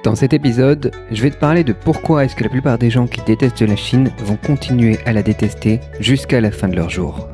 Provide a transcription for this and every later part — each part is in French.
Dans cet épisode, je vais te parler de pourquoi est-ce que la plupart des gens qui détestent la Chine vont continuer à la détester jusqu'à la fin de leur jour.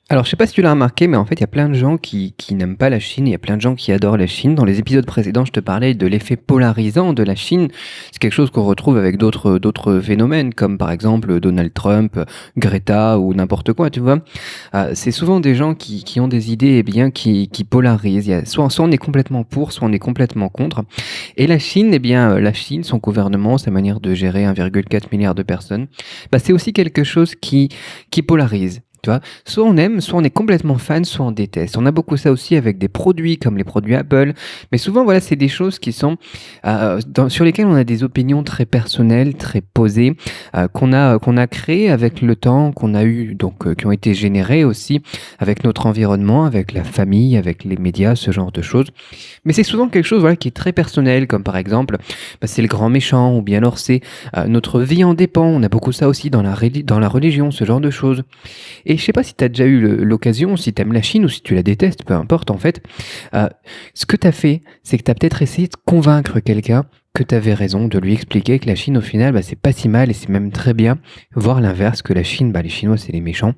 Alors, je sais pas si tu l'as remarqué, mais en fait, il y a plein de gens qui n'aiment pas la Chine, il y a plein de gens qui adorent la Chine. Dans les épisodes précédents, je te parlais de l'effet polarisant de la Chine. C'est quelque chose qu'on retrouve avec d'autres phénomènes, comme par exemple Donald Trump, Greta ou n'importe quoi, tu vois. C'est souvent des gens qui ont des idées qui polarisent. Soit on est complètement pour, soit on est complètement contre. Et la Chine, la Chine, son gouvernement, sa manière de gérer 1,4 milliard de personnes, c'est aussi quelque chose qui polarise. Tu vois, soit on aime, soit on est complètement fan, soit on déteste. On a beaucoup ça aussi avec des produits comme les produits Apple, mais souvent voilà, c'est des choses qui sont sur lesquelles on a des opinions très personnelles, très posées, qu'on a créées avec le temps, qu'on a eu qui ont été générées aussi avec notre environnement, avec la famille, avec les médias, ce genre de choses. Mais c'est souvent quelque chose qui est très personnel, comme par exemple, c'est le grand méchant, ou bien alors c'est notre vie en dépend. On a beaucoup ça aussi dans la religion, ce genre de choses. Et je sais pas si tu as déjà eu l'occasion, si tu aimes la Chine ou si tu la détestes, peu importe en fait. Ce que tu as fait, c'est que tu as peut-être essayé de convaincre quelqu'un que tu avais raison, de lui expliquer que la Chine au final, c'est pas si mal et c'est même très bien. Voire l'inverse, que la Chine, les Chinois c'est les méchants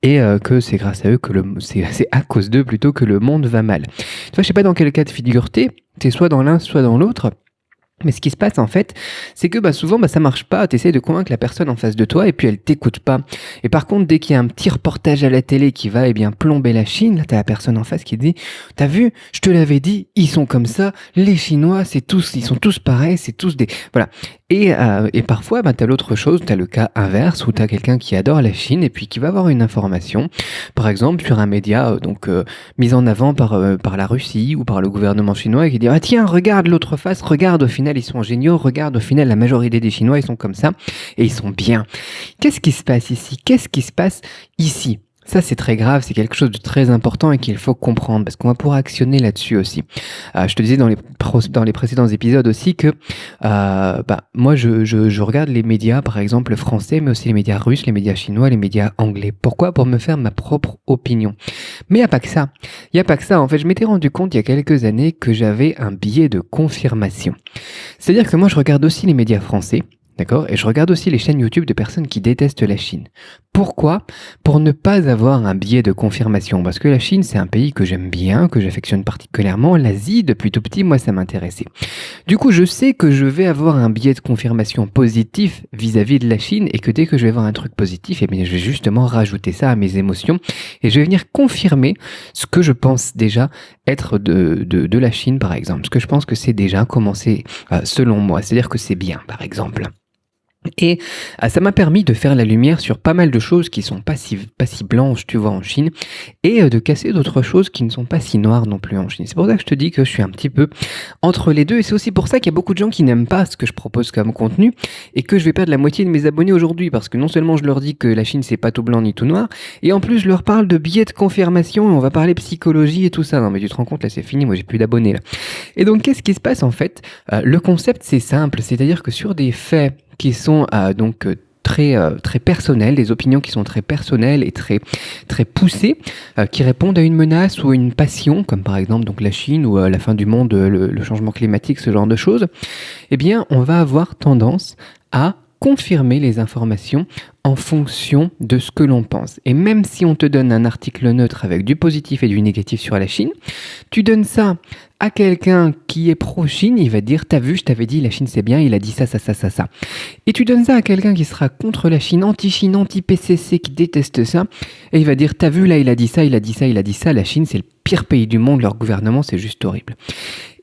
et que c'est grâce à eux que c'est à cause d'eux plutôt que le monde va mal. Tu vois, je sais pas dans quel cas de figure t'es soit dans l'un, soit dans l'autre. Mais ce qui se passe en fait, c'est que souvent ça marche pas, t'essayes de convaincre la personne en face de toi et puis elle t'écoute pas. Et par contre, dès qu'il y a un petit reportage à la télé qui va plomber la Chine, là t'as la personne en face qui dit « T'as vu, je te l'avais dit, ils sont comme ça, les Chinois, ils sont tous pareils, c'est tous des... » Voilà. Et parfois, t'as l'autre chose, t'as le cas inverse où t'as quelqu'un qui adore la Chine et puis qui va avoir une information, par exemple sur un média mis en avant par la Russie ou par le gouvernement chinois et qui dit « Ah tiens, regarde l'autre face, regarde au final ils sont géniaux, regarde au final la majorité des Chinois ils sont comme ça et ils sont bien. » Qu'est-ce qui se passe ici ? Qu'est-ce qui se passe ici ? Ça, c'est très grave, c'est quelque chose de très important et qu'il faut comprendre parce qu'on va pouvoir actionner là-dessus aussi. Je te disais dans les précédents épisodes aussi que moi, je regarde les médias, par exemple français, mais aussi les médias russes, les médias chinois, les médias anglais. Pourquoi ? Pour me faire ma propre opinion. Mais il n'y a pas que ça. Il n'y a pas que ça. En fait, je m'étais rendu compte il y a quelques années que j'avais un biais de confirmation. C'est-à-dire que moi, je regarde aussi les médias français. D'accord ? Et je regarde aussi les chaînes YouTube de personnes qui détestent la Chine. Pourquoi ? Pour ne pas avoir un biais de confirmation. Parce que la Chine, c'est un pays que j'aime bien, que j'affectionne particulièrement. L'Asie, depuis tout petit, moi, ça m'intéressait. Du coup, je sais que je vais avoir un biais de confirmation positif vis-à-vis de la Chine et que dès que je vais avoir un truc positif, je vais justement rajouter ça à mes émotions et je vais venir confirmer ce que je pense déjà être de la Chine, par exemple. Ce que je pense que c'est déjà commencé selon moi. C'est-à-dire que c'est bien, par exemple. Et ça m'a permis de faire la lumière sur pas mal de choses qui sont pas si blanches, tu vois, en Chine, et de casser d'autres choses qui ne sont pas si noires non plus en Chine. C'est pour ça que je te dis que je suis un petit peu entre les deux, et c'est aussi pour ça qu'il y a beaucoup de gens qui n'aiment pas ce que je propose comme contenu, et que je vais perdre la moitié de mes abonnés aujourd'hui, parce que non seulement je leur dis que la Chine c'est pas tout blanc ni tout noir, et en plus je leur parle de biais de confirmation, et on va parler psychologie et tout ça. Non mais tu te rends compte, là c'est fini, moi j'ai plus d'abonnés là. Et donc qu'est-ce qui se passe en fait ? Le concept c'est simple, c'est-à-dire que sur des faits qui sont très personnels, des opinions qui sont très personnelles et très poussées, qui répondent à une menace ou à une passion, comme par exemple la Chine ou la fin du monde, le changement climatique, ce genre de choses, on va avoir tendance à confirmer les informations en fonction de ce que l'on pense. Et même si on te donne un article neutre avec du positif et du négatif sur la Chine, tu donnes ça à quelqu'un qui est pro-Chine, il va te dire « T'as vu, je t'avais dit, la Chine c'est bien, il a dit ça. » Et tu donnes ça à quelqu'un qui sera contre la Chine, anti-Chine, anti-PCC, qui déteste ça, et il va dire « T'as vu, là, il a dit ça, la Chine c'est le pire pays du monde, leur gouvernement c'est juste horrible. »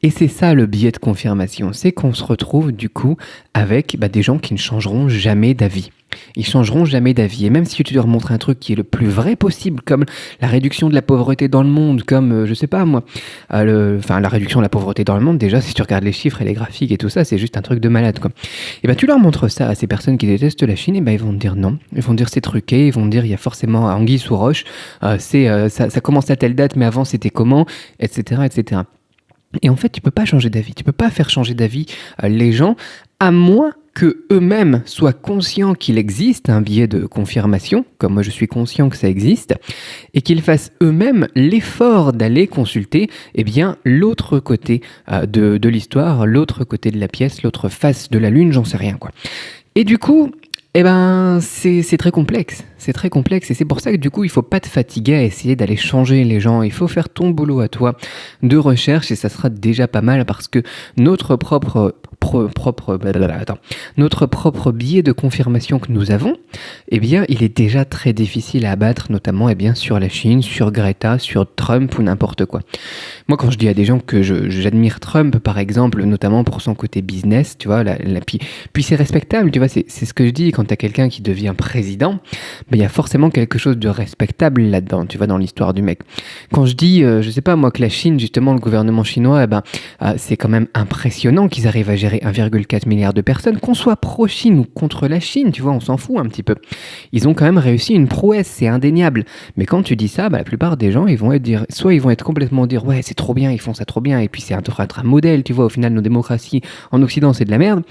Et c'est ça le biais de confirmation, c'est qu'on se retrouve du coup avec des gens qui ne changeront jamais d'avis. Ils changeront jamais d'avis. Et même si tu leur montres un truc qui est le plus vrai possible, comme la réduction de la pauvreté dans le monde, comme, je sais pas moi, la réduction de la pauvreté dans le monde, déjà, si tu regardes les chiffres et les graphiques et tout ça, c'est juste un truc de malade, quoi. Et tu leur montres ça à ces personnes qui détestent la Chine, et ils vont te dire non. Ils vont te dire c'est truqué, ils vont te dire il y a forcément anguille sous roche, ça commence à telle date, mais avant c'était comment, etc., etc. Et en fait, tu peux pas changer d'avis, tu peux pas faire changer d'avis les gens, à moins que eux-mêmes soient conscients qu'il existe un biais de confirmation, comme moi je suis conscient que ça existe, et qu'ils fassent eux-mêmes l'effort d'aller consulter l'autre côté de l'histoire, l'autre côté de la pièce, l'autre face de la lune, j'en sais rien quoi. Et du coup, c'est très complexe. C'est très complexe et c'est pour ça que du coup, il faut pas te fatiguer à essayer d'aller changer les gens. Il faut faire ton boulot à toi de recherche et ça sera déjà pas mal parce que notre notre propre biais de confirmation que nous avons, il est déjà très difficile à abattre, notamment sur la Chine, sur Greta, sur Trump ou n'importe quoi. Moi, quand je dis à des gens que j'admire Trump, par exemple, notamment pour son côté business, tu vois, puis c'est respectable, tu vois, c'est ce que je dis, quand tu as quelqu'un qui devient président, il y a forcément quelque chose de respectable là-dedans, tu vois, dans l'histoire du mec. Quand je dis, je sais pas moi, que la Chine, justement, le gouvernement chinois, c'est quand même impressionnant qu'ils arrivent à gérer 1,4 milliard de personnes, qu'on soit pro-Chine ou contre la Chine, tu vois, on s'en fout un petit peu. Ils ont quand même réussi une prouesse, c'est indéniable. Mais quand tu dis ça, la plupart des gens, ils vont être complètement dire, ouais, c'est trop bien, ils font ça trop bien, et puis c'est un modèle, tu vois, au final, nos démocraties en Occident, c'est de la merde.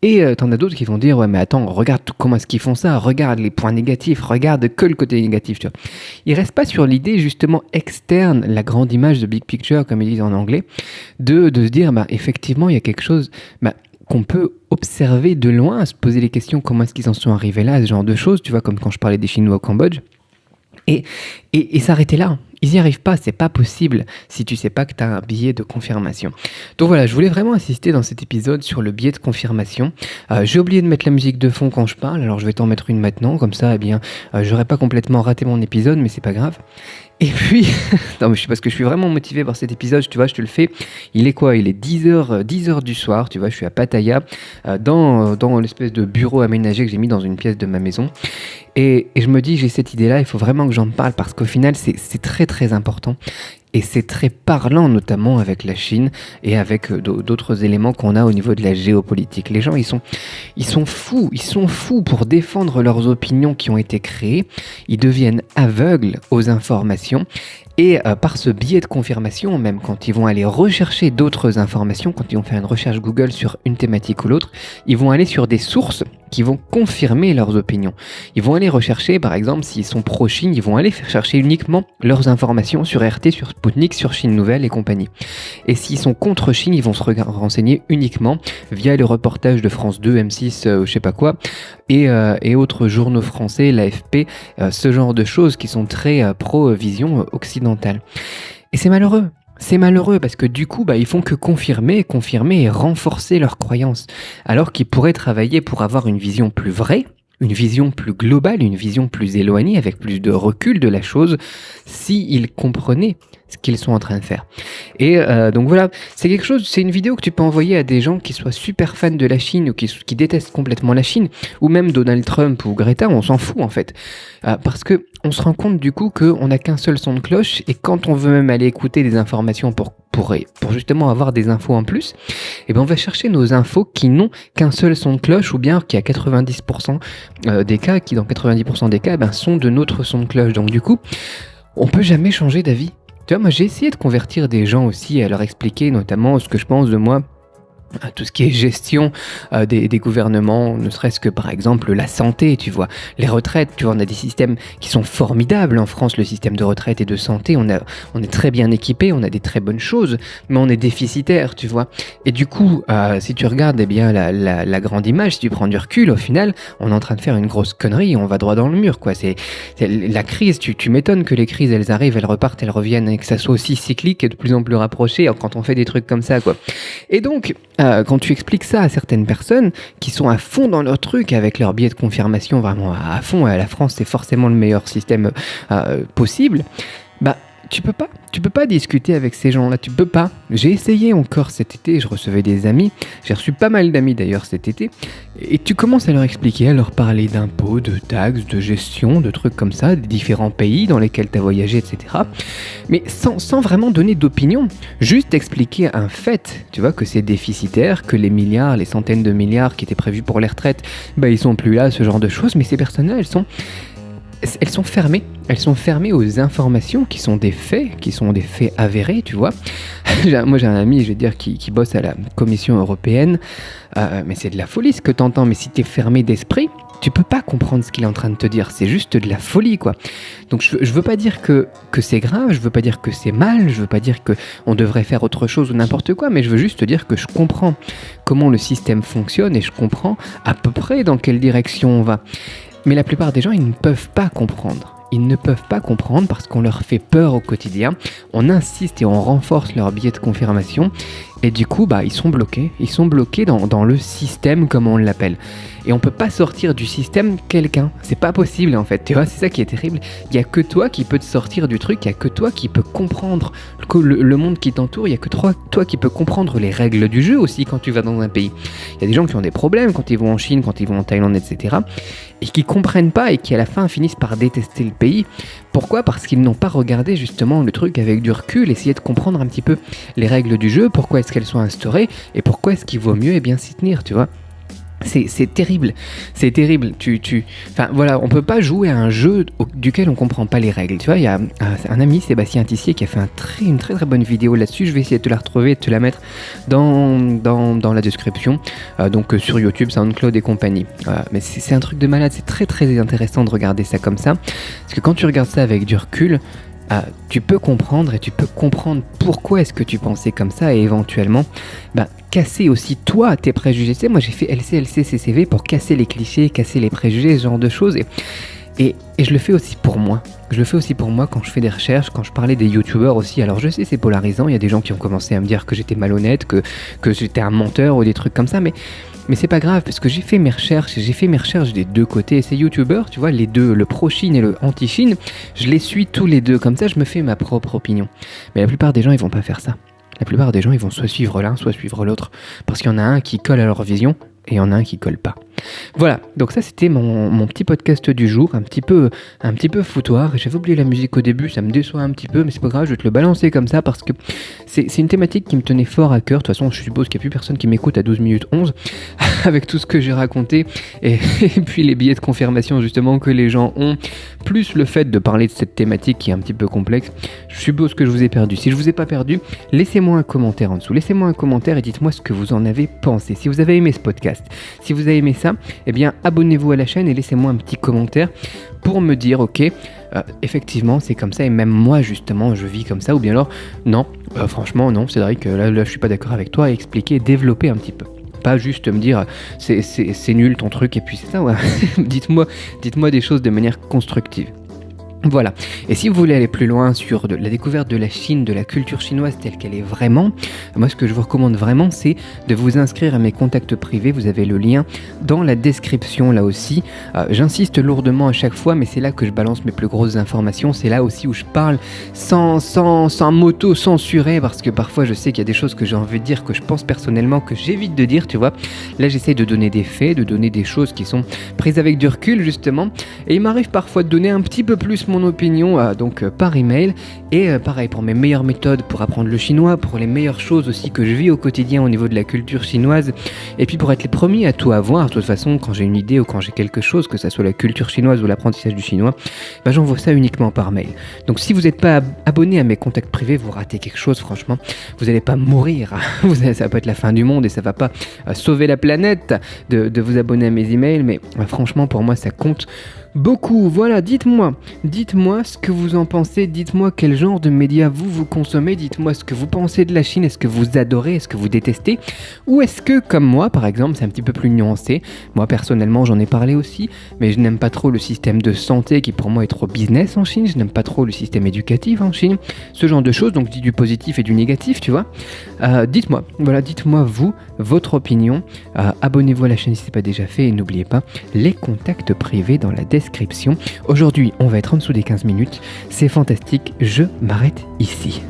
Et t'en as d'autres qui vont dire, ouais, mais attends, regarde comment est-ce qu'ils font ça, regarde les points négatifs, regarde que le côté négatif, tu vois. Ils restent pas sur l'idée, justement, externe, la grande image de big picture, comme ils disent en anglais, de se dire, effectivement, il y a quelque chose, qu'on peut observer de loin, se poser les questions, comment est-ce qu'ils en sont arrivés là, ce genre de choses, tu vois, comme quand je parlais des Chinois au Cambodge, et s'arrêter là. Ils n'y arrivent pas, c'est pas possible si tu sais pas que tu as un biais de confirmation. Donc voilà, je voulais vraiment insister dans cet épisode sur le biais de confirmation. J'ai oublié de mettre la musique de fond quand je parle, alors je vais t'en mettre une maintenant, comme ça, j'aurais pas complètement raté mon épisode, mais c'est pas grave. Et puis, non mais je sais parce que je suis vraiment motivé par cet épisode, tu vois, je te le fais. Il est quoi ? Il est 10h du soir, tu vois, je suis à Pattaya, dans l'espèce de bureau aménagé que j'ai mis dans une pièce de ma maison. Et je me dis, j'ai cette idée-là, il faut vraiment que j'en parle parce qu'au final, c'est très très important. Et c'est très parlant, notamment avec la Chine et avec d'autres éléments qu'on a au niveau de la géopolitique. Les gens, ils sont fous pour défendre leurs opinions qui ont été créées. Ils deviennent aveugles aux informations. Et par ce biais de confirmation, même quand ils vont aller rechercher d'autres informations, quand ils vont faire une recherche Google sur une thématique ou l'autre, ils vont aller sur des sources qui vont confirmer leurs opinions. Ils vont aller rechercher, par exemple, s'ils sont pro-Chine, ils vont aller faire chercher uniquement leurs informations sur RT, sur Sputnik, sur Chine Nouvelle et compagnie. Et s'ils sont contre Chine, ils vont se renseigner uniquement via les reportages de France 2, M6, je sais pas quoi, et autres journaux français, l'AFP, ce genre de choses qui sont très pro-vision occidentale. Et c'est malheureux. C'est malheureux parce que du coup, ils font que confirmer et renforcer leurs croyances. Alors qu'ils pourraient travailler pour avoir une vision plus vraie, une vision plus globale, une vision plus éloignée, avec plus de recul de la chose, s'ils comprenaient ce qu'ils sont en train de faire. Et donc voilà, c'est une vidéo que tu peux envoyer à des gens qui soient super fans de la Chine ou qui détestent complètement la Chine, ou même Donald Trump ou Greta, on s'en fout en fait. Parce que on se rend compte du coup qu'on n'a qu'un seul son de cloche, et quand on veut même aller écouter des informations pour justement avoir des infos en plus, on va chercher nos infos qui n'ont qu'un seul son de cloche, ou bien qui à 90% des cas, qui dans 90% des cas sont de notre son de cloche. Donc du coup, on peut jamais changer d'avis. Tu vois, moi j'ai essayé de convertir des gens aussi, à leur expliquer notamment ce que je pense de moi, tout ce qui est gestion des gouvernements, ne serait-ce que par exemple la santé, tu vois, les retraites, tu vois, on a des systèmes qui sont formidables en France, le système de retraite et de santé, on est très bien équipé, on a des très bonnes choses, mais on est déficitaire, tu vois. Et du coup, si tu regardes la grande image, si tu prends du recul, au final, on est en train de faire une grosse connerie, on va droit dans le mur, quoi. C'est la crise, tu m'étonnes que les crises, elles arrivent, elles repartent, elles reviennent, et que ça soit aussi cyclique et de plus en plus rapproché quand on fait des trucs comme ça, quoi. Et donc, quand tu expliques ça à certaines personnes qui sont à fond dans leur truc, avec leur biais de confirmation vraiment à fond, la France c'est forcément le meilleur système possible, tu peux pas discuter avec ces gens-là, tu peux pas. J'ai essayé encore cet été, je recevais des amis, j'ai reçu pas mal d'amis d'ailleurs cet été, et tu commences à leur expliquer, à leur parler d'impôts, de taxes, de gestion, de trucs comme ça, des différents pays dans lesquels tu as voyagé, etc. Mais sans vraiment donner d'opinion, juste expliquer un fait, tu vois, que c'est déficitaire, que les milliards, les centaines de milliards qui étaient prévus pour les retraites, ils sont plus là, ce genre de choses, mais ces personnes-là, elles sont elles sont fermées. Elles sont fermées aux informations qui sont des faits avérés, tu vois. Moi, j'ai un ami, je vais dire, qui bosse à la Commission européenne. Mais c'est de la folie ce que t'entends. Mais si t'es fermé d'esprit, tu peux pas comprendre ce qu'il est en train de te dire. C'est juste de la folie, quoi. Donc, je veux pas dire que c'est grave, je veux pas dire que c'est mal, je veux pas dire qu'on devrait faire autre chose ou n'importe quoi, mais je veux juste te dire que je comprends comment le système fonctionne et je comprends à peu près dans quelle direction on va. Mais la plupart des gens, ils ne peuvent pas comprendre. Ils ne peuvent pas comprendre parce qu'on leur fait peur au quotidien. On insiste et on renforce leur biais de confirmation. Et du coup, ils sont bloqués. Ils sont bloqués dans le système, comme on l'appelle. Et on peut pas sortir du système quelqu'un. C'est pas possible, en fait. Tu vois, c'est ça qui est terrible. Il y a que toi qui peux te sortir du truc. Il y a que toi qui peux comprendre le monde qui t'entoure. Il y a que toi qui peux comprendre les règles du jeu aussi quand tu vas dans un pays. Il y a des gens qui ont des problèmes quand ils vont en Chine, quand ils vont en Thaïlande, etc. Et qui comprennent pas et qui à la fin finissent par détester le pays. Pourquoi ? Parce qu'ils n'ont pas regardé justement le truc avec du recul, essayer de comprendre un petit peu les règles du jeu, pourquoi est-ce qu'elles sont instaurées et pourquoi est-ce qu'il vaut mieux bien s'y tenir, tu vois. C'est terrible, c'est terrible. Enfin voilà, on peut pas jouer à un jeu duquel on comprend pas les règles. Tu vois, il y a un ami, Sébastien Tissier, qui a fait une très très bonne vidéo là-dessus. Je vais essayer de te la retrouver et de te la mettre dans la description. Donc sur YouTube, SoundCloud et compagnie. Mais c'est un truc de malade. C'est très très intéressant de regarder ça comme ça, parce que quand tu regardes ça avec du recul, tu peux comprendre et tu peux comprendre pourquoi est-ce que tu pensais comme ça et éventuellement casser aussi toi tes préjugés. Tu sais, moi j'ai fait LC, CCV pour casser les clichés, casser les préjugés, ce genre de choses et je le fais aussi pour moi. Je le fais aussi pour moi quand je fais des recherches, quand je parlais des youtubeurs aussi. Alors je sais, c'est polarisant, il y a des gens qui ont commencé à me dire que j'étais malhonnête, que j'étais un menteur ou des trucs comme ça, mais c'est pas grave, parce que j'ai fait mes recherches des deux côtés. Et ces youtubeurs, tu vois, les deux, le pro-Chine et le anti-Chine, je les suis tous les deux. Comme ça, je me fais ma propre opinion. Mais la plupart des gens, ils vont pas faire ça. La plupart des gens, ils vont soit suivre l'un, soit suivre l'autre. Parce qu'il y en a un qui colle à leur vision, et il y en a un qui colle pas. Voilà, donc ça c'était mon petit podcast du jour, un petit peu foutoir. J'avais oublié la musique au début, ça me déçoit un petit peu, mais c'est pas grave, je vais te le balancer comme ça parce que c'est une thématique qui me tenait fort à cœur. De toute façon, je suppose qu'il n'y a plus personne qui m'écoute à 12 minutes 11 avec tout ce que j'ai raconté et puis les billets de confirmation justement que les gens ont, plus le fait de parler de cette thématique qui est un petit peu complexe. Je suppose que je vous ai perdu. Si je vous ai pas perdu, laissez-moi un commentaire en dessous. Laissez-moi un commentaire et dites-moi ce que vous en avez pensé. Si vous avez aimé ce podcast, si vous avez aimé ça, eh bien abonnez-vous à la chaîne et laissez-moi un petit commentaire pour me dire ok, effectivement c'est comme ça et même moi justement je vis comme ça, ou bien alors non, franchement non, c'est vrai que là je suis pas d'accord avec toi, et expliquer, développer un petit peu. Pas juste me dire c'est nul ton truc et puis c'est ça, ouais. dites-moi des choses de manière constructive. Voilà, et si vous voulez aller plus loin sur la découverte de la Chine, de la culture chinoise telle qu'elle est vraiment, moi ce que je vous recommande vraiment c'est de vous inscrire à mes contacts privés, vous avez le lien dans la description là aussi. J'insiste lourdement à chaque fois, mais c'est là que je balance mes plus grosses informations, c'est là aussi où je parle sans m'auto-censurer, parce que parfois je sais qu'il y a des choses que j'ai envie de dire, que je pense personnellement, que j'évite de dire, tu vois. Là j'essaie de donner des faits, de donner des choses qui sont prises avec du recul justement, et il m'arrive parfois de donner un petit peu plus mon opinion par email, et pareil pour mes meilleures méthodes pour apprendre le chinois, pour les meilleures choses aussi que je vis au quotidien au niveau de la culture chinoise, et puis pour être les premiers à tout avoir. De toute façon, quand j'ai une idée ou quand j'ai quelque chose, que ça soit la culture chinoise ou l'apprentissage du chinois, j'envoie ça uniquement par mail. Donc si vous n'êtes pas abonné à mes contacts privés, vous ratez quelque chose, franchement, vous n'allez pas mourir, ça va pas être la fin du monde et ça va pas sauver la planète de vous abonner à mes emails, mais franchement pour moi ça compte beaucoup. Voilà, dites-moi ce que vous en pensez, dites-moi quel genre de médias vous consommez, dites-moi ce que vous pensez de la Chine, est-ce que vous adorez, est-ce que vous détestez, ou est-ce que comme moi par exemple, c'est un petit peu plus nuancé. Moi personnellement j'en ai parlé aussi, mais je n'aime pas trop le système de santé qui pour moi est trop business en Chine, je n'aime pas trop le système éducatif en Chine, ce genre de choses, donc je dis du positif et du négatif, tu vois. Dites-moi vous, votre opinion, abonnez-vous à la chaîne si ce n'est pas déjà fait, et n'oubliez pas les contacts privés dans la description. Aujourd'hui, on va être en dessous des 15 minutes. C'est fantastique, je m'arrête ici.